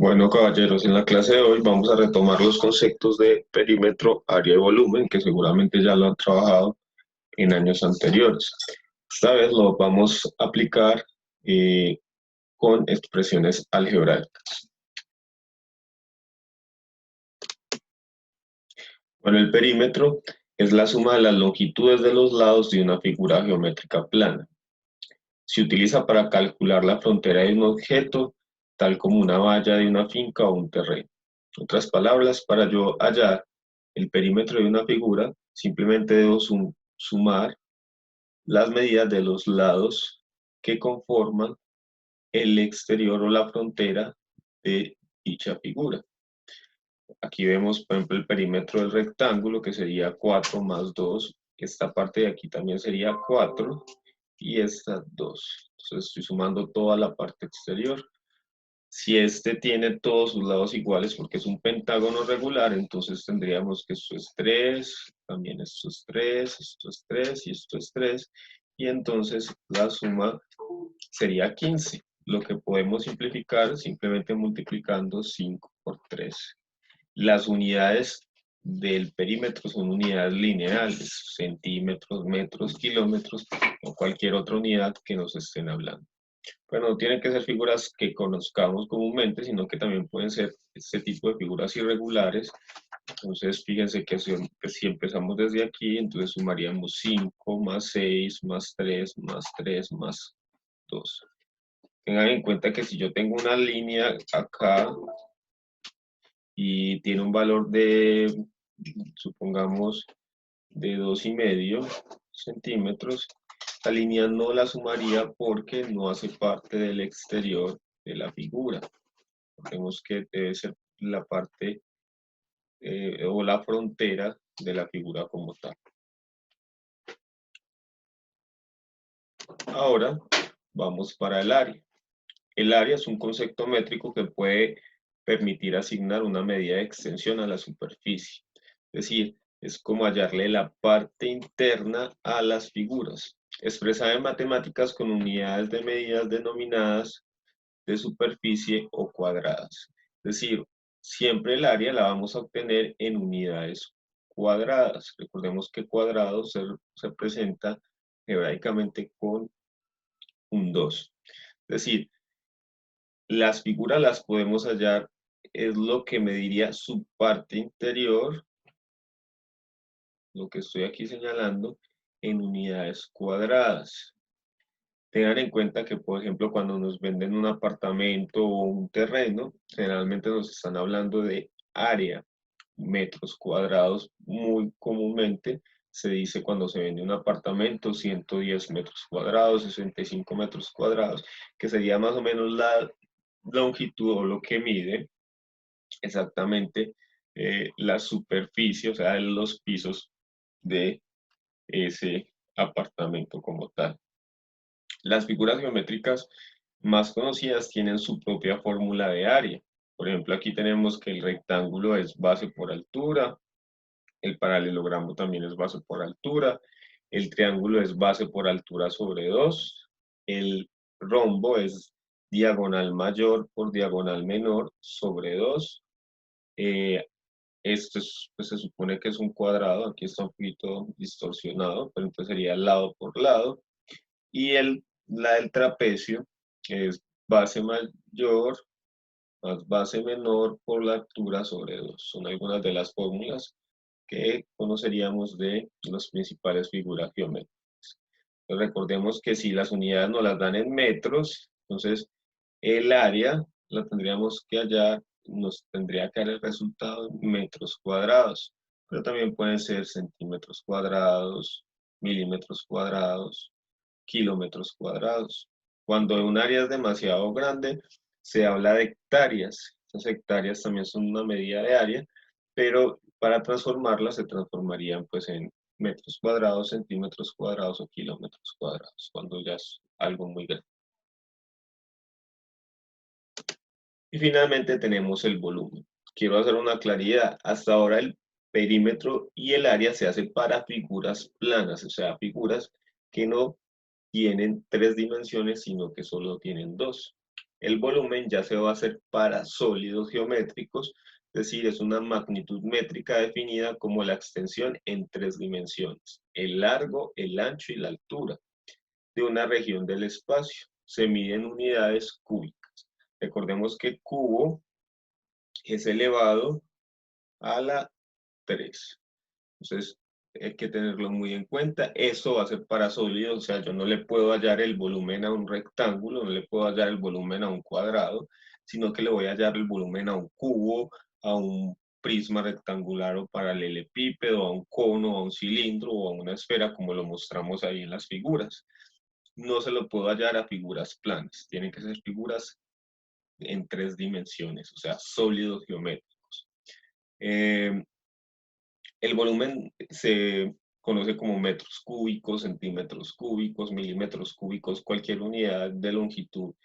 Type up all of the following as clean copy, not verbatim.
Bueno, caballeros, en la clase de hoy vamos a retomar los conceptos de perímetro, área y volumen, que seguramente ya lo han trabajado en años anteriores. Esta vez lo vamos a aplicar eh, con expresiones algebraicas. Bueno, el perímetro es la suma de las longitudes de los lados de una figura geométrica plana. Se utiliza para calcular la frontera de un objeto, tal como una valla de una finca o un terreno. En otras palabras, para yo hallar el perímetro de una figura, simplemente debo sumar las medidas de los lados que conforman el exterior o la frontera de dicha figura. Aquí vemos, por ejemplo, el perímetro del rectángulo, que sería 4 más 2. Esta parte de aquí también sería 4 y esta 2. Entonces estoy sumando toda la parte exterior. Si este tiene todos sus lados iguales porque es un pentágono regular, entonces tendríamos que esto es 3, también esto es 3, esto es 3 y esto es 3. Y entonces la suma sería 15. Lo que podemos simplificar simplemente multiplicando 5 por 3. Las unidades del perímetro son unidades lineales, centímetros, metros, kilómetros o cualquier otra unidad que nos estén hablando. Pero no tienen que ser figuras que conozcamos comúnmente, sino que también pueden ser este tipo de figuras irregulares. Entonces, fíjense que si empezamos desde aquí, entonces sumaríamos 5 más 6 más 3 más 3 más 2. Tengan en cuenta que si yo tengo una línea acá y tiene un valor de, supongamos, de 2,5 centímetros, la línea no la sumaría porque no hace parte del exterior de la figura. Vemos que debe ser la parte o la frontera de la figura como tal. Ahora vamos para el área. El área es un concepto métrico que puede permitir asignar una medida de extensión a la superficie. Es decir, es como hallarle la parte interna a las figuras, expresada en matemáticas con unidades de medidas denominadas de superficie o cuadradas. Es decir, siempre el área la vamos a obtener en unidades cuadradas. Recordemos que cuadrado se presenta hebraicamente con un 2. Es decir, las figuras las podemos hallar, es lo que me diría su parte interior, lo que estoy aquí señalando, en unidades cuadradas. Tengan en cuenta que, por ejemplo, cuando nos venden un apartamento o un terreno, generalmente nos están hablando de área, metros cuadrados. Muy comúnmente se dice cuando se vende un apartamento 110 metros cuadrados, 65 metros cuadrados, que sería más o menos la longitud o lo que mide exactamente la superficie, o sea, los pisos de ese apartamento como tal. Las figuras geométricas más conocidas tienen su propia fórmula de área. Por ejemplo, aquí tenemos que el rectángulo es base por altura, el paralelogramo también es base por altura, el triángulo es base por altura sobre 2, el rombo es diagonal mayor por diagonal menor sobre 2. Esto pues se supone que es un cuadrado, aquí está un poquito distorsionado, pero entonces sería lado por lado. Y la del trapecio es base mayor más base menor por la altura sobre 2. Son algunas de las fórmulas que conoceríamos de las principales figuras geométricas. Entonces, recordemos que si las unidades nos las dan en metros, entonces el área la tendríamos que hallar, nos tendría que dar el resultado en metros cuadrados, pero también pueden ser centímetros cuadrados, milímetros cuadrados, kilómetros cuadrados. Cuando un área es demasiado grande, se habla de hectáreas. Esas hectáreas también son una medida de área, pero para transformarlas se transformarían pues en metros cuadrados, centímetros cuadrados o kilómetros cuadrados, cuando ya es algo muy grande. Y finalmente tenemos el volumen. Quiero hacer una claridad. Hasta ahora el perímetro y el área se hace para figuras planas, o sea, figuras que no tienen 3 dimensiones, sino que solo tienen 2. El volumen ya se va a hacer para sólidos geométricos, es decir, es una magnitud métrica definida como la extensión en 3 dimensiones, el largo, el ancho y la altura de una región del espacio. Se mide en unidades cúbicas. Recordemos que cubo es elevado a la 3. Entonces, hay que tenerlo muy en cuenta. Eso va a ser para sólidos, o sea, yo no le puedo hallar el volumen a un rectángulo, no le puedo hallar el volumen a un cuadrado, sino que le voy a hallar el volumen a un cubo, a un prisma rectangular o paralelepípedo, a un cono, a un cilindro o a una esfera, como lo mostramos ahí en las figuras. No se lo puedo hallar a figuras planas, tienen que ser figuras en 3 dimensiones, o sea, sólidos geométricos. El volumen se conoce como metros cúbicos, centímetros cúbicos, milímetros cúbicos, cualquier unidad de longitud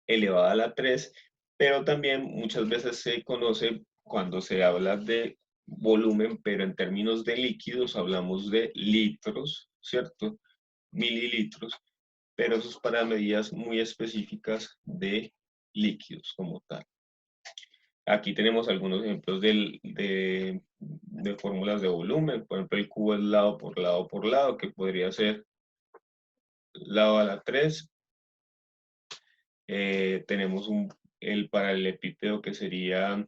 elevada a la 3, pero también muchas veces se conoce cuando se habla de volumen, pero en términos de líquidos hablamos de litros, ¿cierto? Mililitros, pero eso es para medidas muy específicas de líquidos como tal. Aquí tenemos algunos ejemplos de fórmulas de volumen. Por ejemplo, el cubo es lado por lado por lado, que podría ser lado a la 3. Tenemos el paralelepípedo que sería,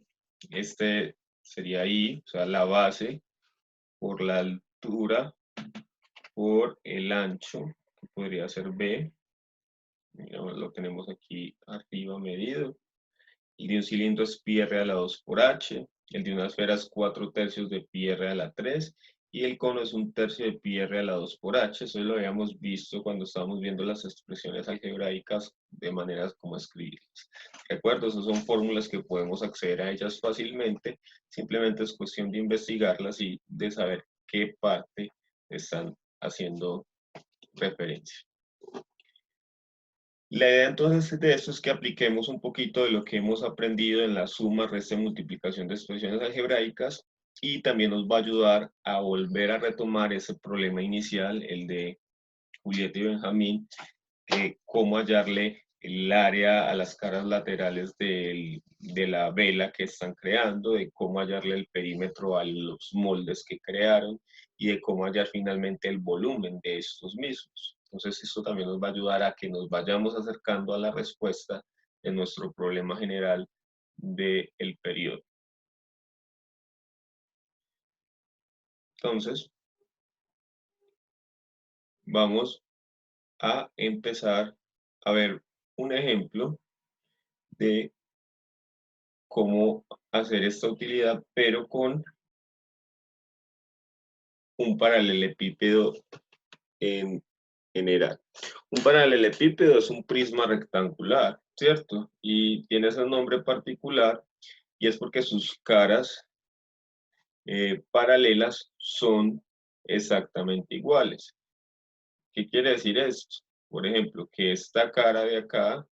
sería I, o sea, la base por la altura por el ancho, que podría ser B. Lo tenemos aquí arriba medido. El de un cilindro es pi r a la 2 por h, el de una esfera es 4/3 de pi r a la 3 y el cono es 1/3 de pi r a la 2 por h. Eso lo habíamos visto cuando estábamos viendo las expresiones algebraicas de maneras como escribirlas. Recuerdo, esas son fórmulas que podemos acceder a ellas fácilmente, simplemente es cuestión de investigarlas y de saber qué parte están haciendo referencia. La idea entonces de esto es que apliquemos un poquito de lo que hemos aprendido en la suma, resta y multiplicación de expresiones algebraicas y también nos va a ayudar a volver a retomar ese problema inicial, el de Julieta y Benjamín, cómo hallarle el área a las caras laterales de la vela que están creando, de cómo hallarle el perímetro a los moldes que crearon y de cómo hallar finalmente el volumen de estos mismos. Entonces, esto también nos va a ayudar a que nos vayamos acercando a la respuesta de nuestro problema general del periodo. Entonces, vamos a empezar a ver un ejemplo de cómo hacer esta utilidad, pero con un paralelepípedo en general. Un paralelepípedo es un prisma rectangular, ¿cierto? Y tiene ese nombre particular y es porque sus caras paralelas son exactamente iguales. ¿Qué quiere decir esto? Por ejemplo, que esta cara de acá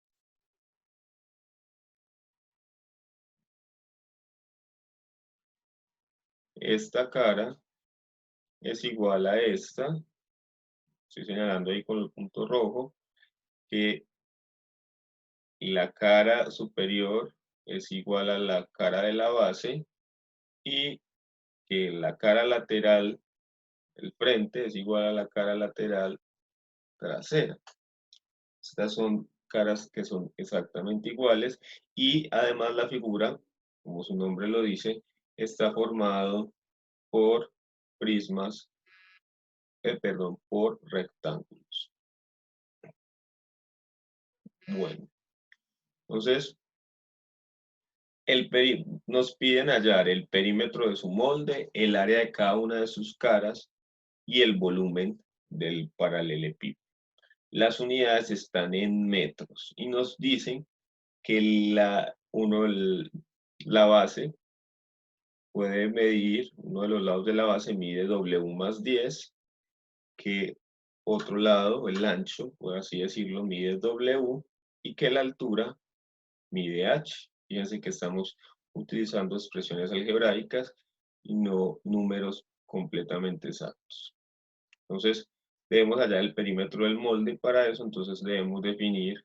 esta cara es igual a esta, estoy señalando ahí con el punto rojo, que la cara superior es igual a la cara de la base y que la cara lateral, el frente, es igual a la cara lateral trasera. Estas son caras que son exactamente iguales y además la figura, como su nombre lo dice, está formado por prismas, perdón, por rectángulos. Bueno, entonces nos piden hallar el perímetro de su molde, el área de cada una de sus caras y el volumen del paralelepípedo. Las unidades están en metros y nos dicen que la base puede medir, uno de los lados de la base mide W más 10, que otro lado, el ancho, por así decirlo, mide W y que la altura mide H. Fíjense que estamos utilizando expresiones algebraicas y no números completamente exactos. Entonces, debemos hallar el perímetro del molde y para eso entonces debemos definir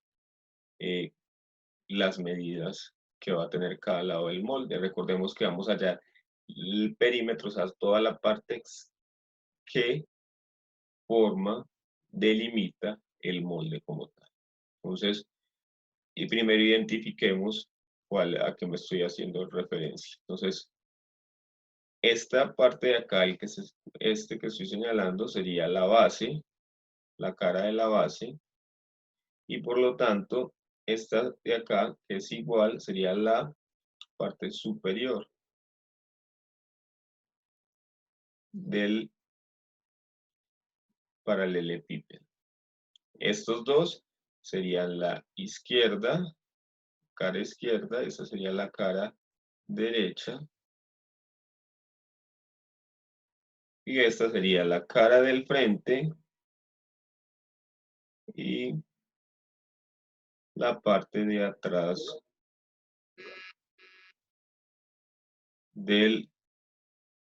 las medidas que va a tener cada lado del molde. Recordemos que vamos a hallar el perímetro, o sea, toda la parte que forma, delimita el molde como tal. Entonces, y primero identifiquemos a qué me estoy haciendo referencia. Entonces, esta parte de acá, este que estoy señalando, sería la base, la cara de la base, y por lo tanto, esta de acá, que es igual, sería la parte superior del paralelepípedo. Estos dos serían la izquierda, cara izquierda, esa sería la cara derecha, y esta sería la cara del frente y la parte de atrás del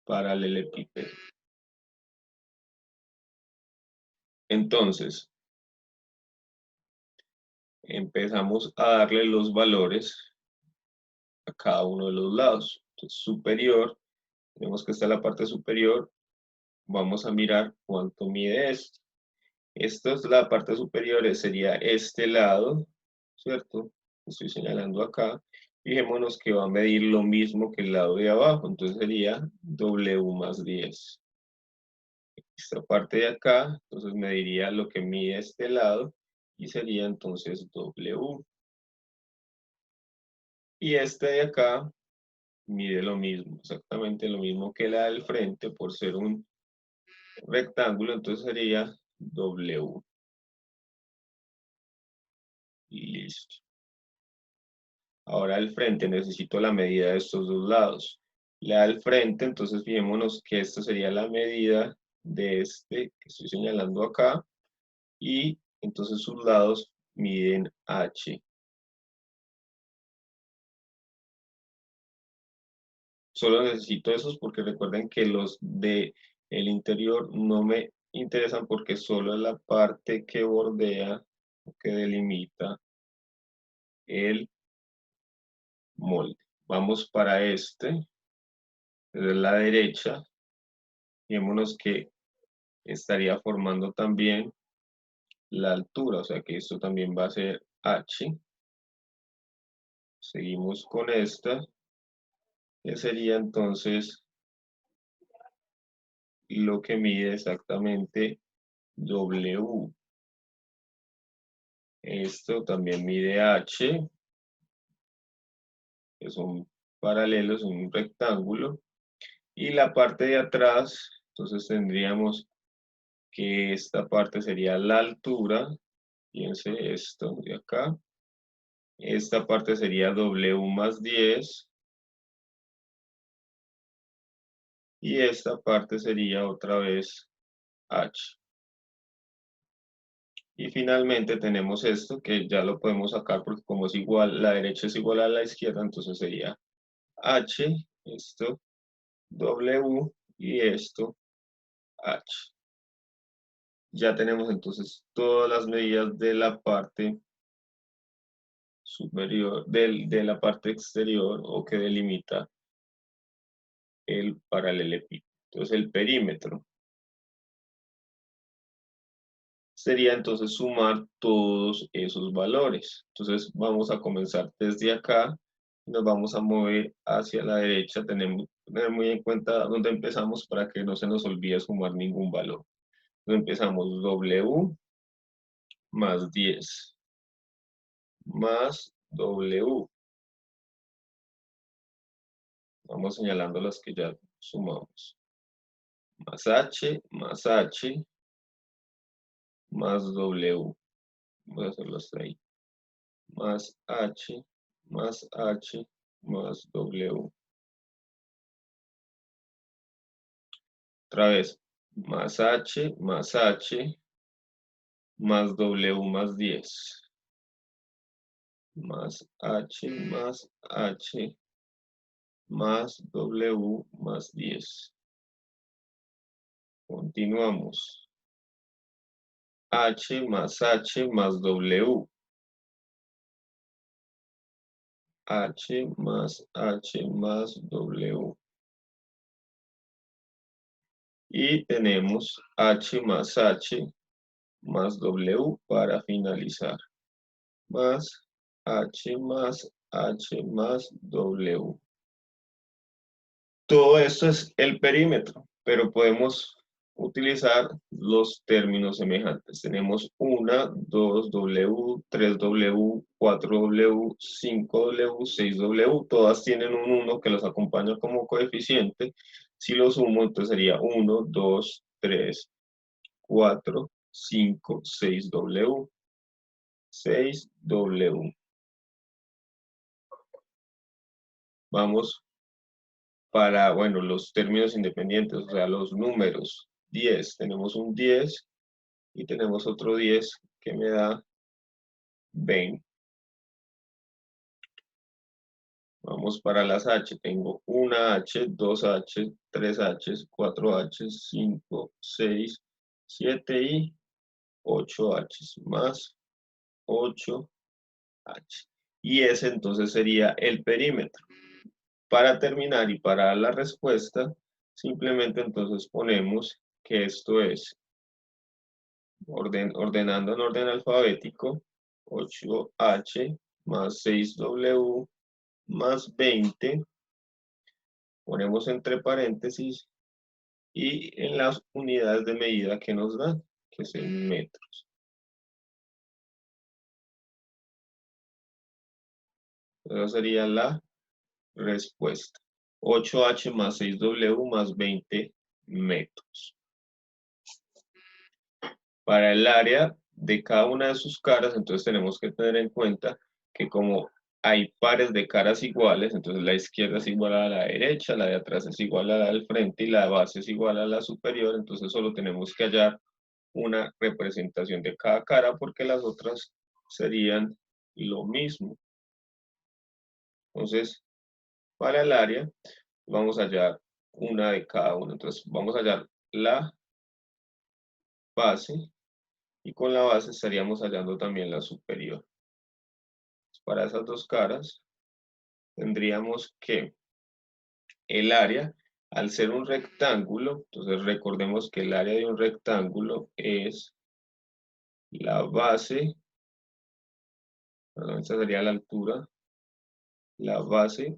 paralelepípedo. Entonces, empezamos a darle los valores a cada uno de los lados. Entonces, superior, tenemos que está la parte superior, vamos a mirar cuánto mide esto. Esto es la parte superior, sería este lado, ¿cierto? Estoy señalando acá. Fijémonos que va a medir lo mismo que el lado de abajo, entonces sería W más 10. Esta parte de acá, entonces mediría lo que mide este lado y sería entonces W. Y este de acá mide lo mismo, exactamente lo mismo que la del frente por ser un rectángulo, entonces sería W. Y listo. Ahora al frente necesito la medida de estos dos lados. La del frente, entonces fijémonos que esta sería la medida de este que estoy señalando acá. Y entonces sus lados miden H. Solo necesito esos porque recuerden que los de el interior no me interesan porque solo es la parte que bordea o que delimita el molde. Vamos para este, desde la derecha. Fijémonos que estaría formando también la altura, o sea que esto también va a ser H. Seguimos con esta, que sería entonces lo que mide exactamente W. Esto también mide H, que son paralelos, un rectángulo. Y la parte de atrás, entonces tendríamos que esta parte sería la altura. Fíjense esto de acá. Esta parte sería W más 10. Y esta parte sería otra vez H. Y finalmente tenemos esto que ya lo podemos sacar porque como es igual, la derecha es igual a la izquierda, entonces sería H, esto W y esto H. Ya tenemos entonces todas las medidas de la parte superior, de la parte exterior o que delimita el paralelepípedo. Entonces el perímetro sería entonces sumar todos esos valores. Entonces vamos a comenzar desde acá y nos vamos a mover hacia la derecha. Tenemos que tener muy en cuenta dónde empezamos para que no se nos olvide sumar ningún valor. Entonces empezamos W más 10 más W. Vamos señalando las que ya sumamos. Más H más W. Voy a hacerlo hasta ahí. Más H más W. Otra vez, más H más W más 10. Más H más W más 10. Continuamos. H más W. H más H más W. Y tenemos H más W para finalizar. Más H más W. Todo esto es el perímetro, pero podemos utilizar los términos semejantes. Tenemos 1, 2, W, 3, W, 4, W, 5, W, 6, W. Todas tienen un 1 que los acompaña como coeficiente. Si lo sumo, entonces sería 1, 2, 3, 4, 5, 6 W. 6 W. Vamos para, bueno, los términos independientes, o sea, los números. 10, tenemos un 10 y tenemos otro 10 que me da 20. Vamos para las H, tengo una H, dos H, tres H, cuatro H, 5, 6, 7 y 8 H, más 8 H. Y ese entonces sería el perímetro. Para terminar y para la respuesta, simplemente entonces ponemos que esto es ordenando en orden alfabético, 8H más 6W más 20, ponemos entre paréntesis, y en las unidades de medida que nos dan, que es en metros. Esa sería la respuesta. 8H más 6W más 20 metros. Para el área de cada una de sus caras, entonces tenemos que tener en cuenta que como hay pares de caras iguales, entonces la izquierda es igual a la derecha, la de atrás es igual a la del frente y la base es igual a la superior, entonces solo tenemos que hallar una representación de cada cara porque las otras serían lo mismo. Entonces, para el área vamos a hallar una de cada una. Entonces, vamos a hallar la base y con la base estaríamos hallando también la superior. Para esas dos caras tendríamos que el área, al ser un rectángulo, entonces recordemos que el área de un rectángulo es la base, perdón, esta sería la altura, la base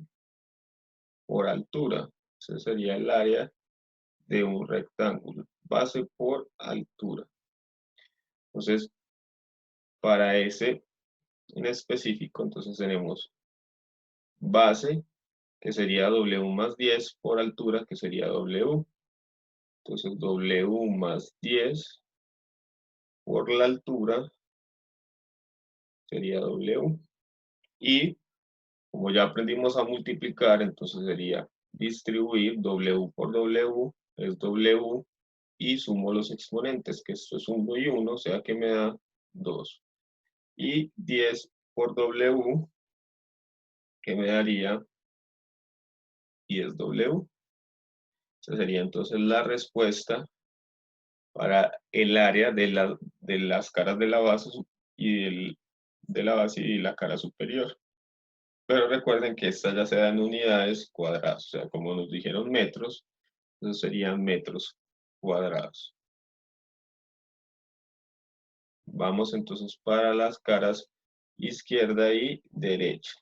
por altura. Ese sería el área de un rectángulo, base por altura. Entonces, para ese en específico, entonces tenemos base, que sería W más 10 por altura, que sería W. Entonces, W más 10 por la altura sería W. Y como ya aprendimos a multiplicar, entonces sería distribuir W por W es W y sumo los exponentes, que esto es 1 y 1, o sea que me da 2. Y 10 por W, que me daría 10W. Esa sería entonces la respuesta para el área de las caras de la base de la base y la cara superior. Pero recuerden que esta ya se da en unidades cuadradas, o sea, como nos dijeron metros, entonces serían metros cuadrados. Vamos entonces para las caras izquierda y derecha.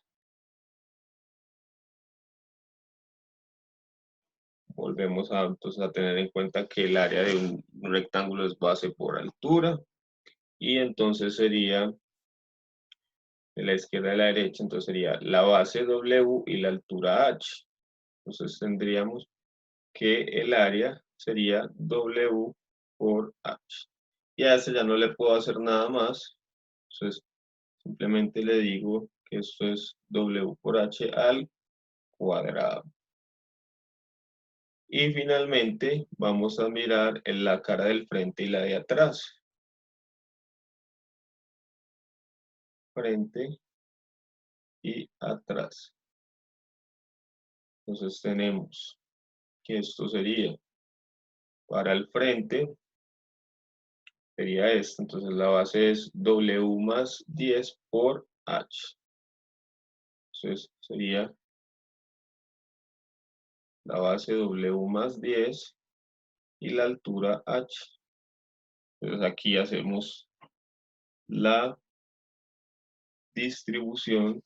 Volvemos entonces a tener en cuenta que el área de un rectángulo es base por altura y entonces sería de la izquierda a la derecha, entonces sería la base W y la altura H. Entonces tendríamos que el área sería W por H. Y a ese ya no le puedo hacer nada más, entonces simplemente le digo que esto es W por H al cuadrado. Y finalmente vamos a mirar en la cara del frente y la de atrás. Frente y atrás. Entonces tenemos que esto sería para el frente, sería esto. Entonces la base es W más 10 por H. Entonces sería la base W más 10 y la altura H. Entonces aquí hacemos la distribución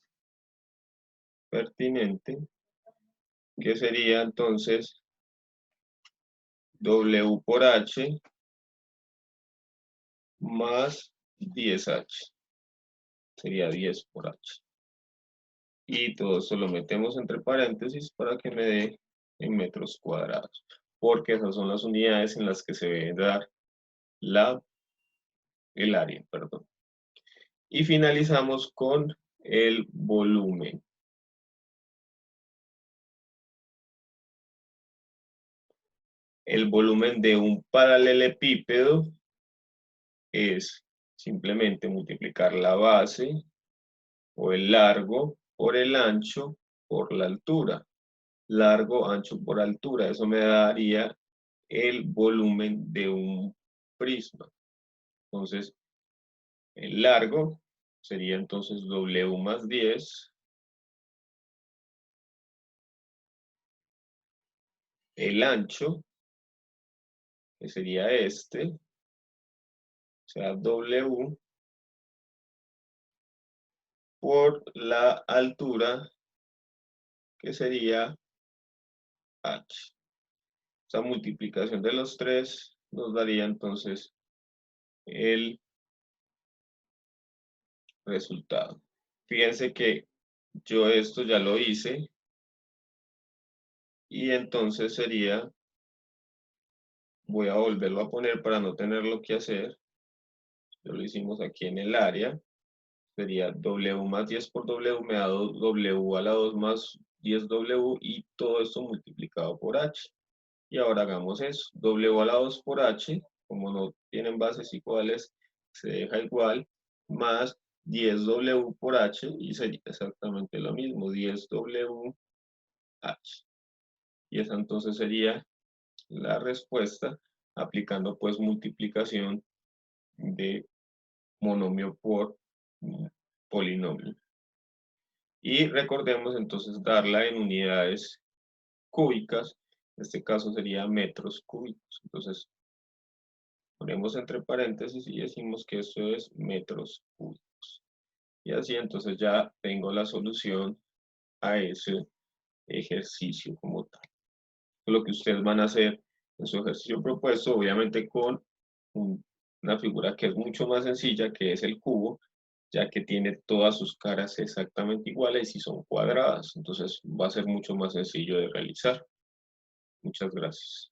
pertinente, que sería entonces W por H más 10H. Sería 10 por H. Y todo esto lo metemos entre paréntesis para que me dé en metros cuadrados, porque esas son las unidades en las que se debe dar el área, perdón. Y finalizamos con el volumen. El volumen de un paralelepípedo es simplemente multiplicar la base o el largo por el ancho por la altura. Largo, ancho por altura. Eso me daría el volumen de un prisma. Entonces, el largo sería entonces W más 10. El ancho, que sería este, o sea, W por la altura, que sería H. Esa multiplicación de los tres nos daría entonces el resultado. Fíjense que yo esto ya lo hice y entonces sería, voy a volverlo a poner para no tenerlo que hacer. Ya lo hicimos aquí en el área. Sería W más 10 por W me da W a la 2 más 10W y todo esto multiplicado por H. Y ahora hagamos eso. W a la 2 por H, como no tienen bases iguales, se deja igual, más 10W por H y sería exactamente lo mismo, 10W H. Y esa entonces sería la respuesta aplicando pues multiplicación de monomio por polinomio. Y recordemos entonces darla en unidades cúbicas, en este caso sería metros cúbicos. Entonces ponemos entre paréntesis y decimos que esto es metros cúbicos. Y así entonces ya tengo la solución a ese ejercicio como tal. Lo que ustedes van a hacer en su ejercicio propuesto, obviamente con una figura que es mucho más sencilla, que es el cubo, ya que tiene todas sus caras exactamente iguales y son cuadradas. Entonces va a ser mucho más sencillo de realizar. Muchas gracias.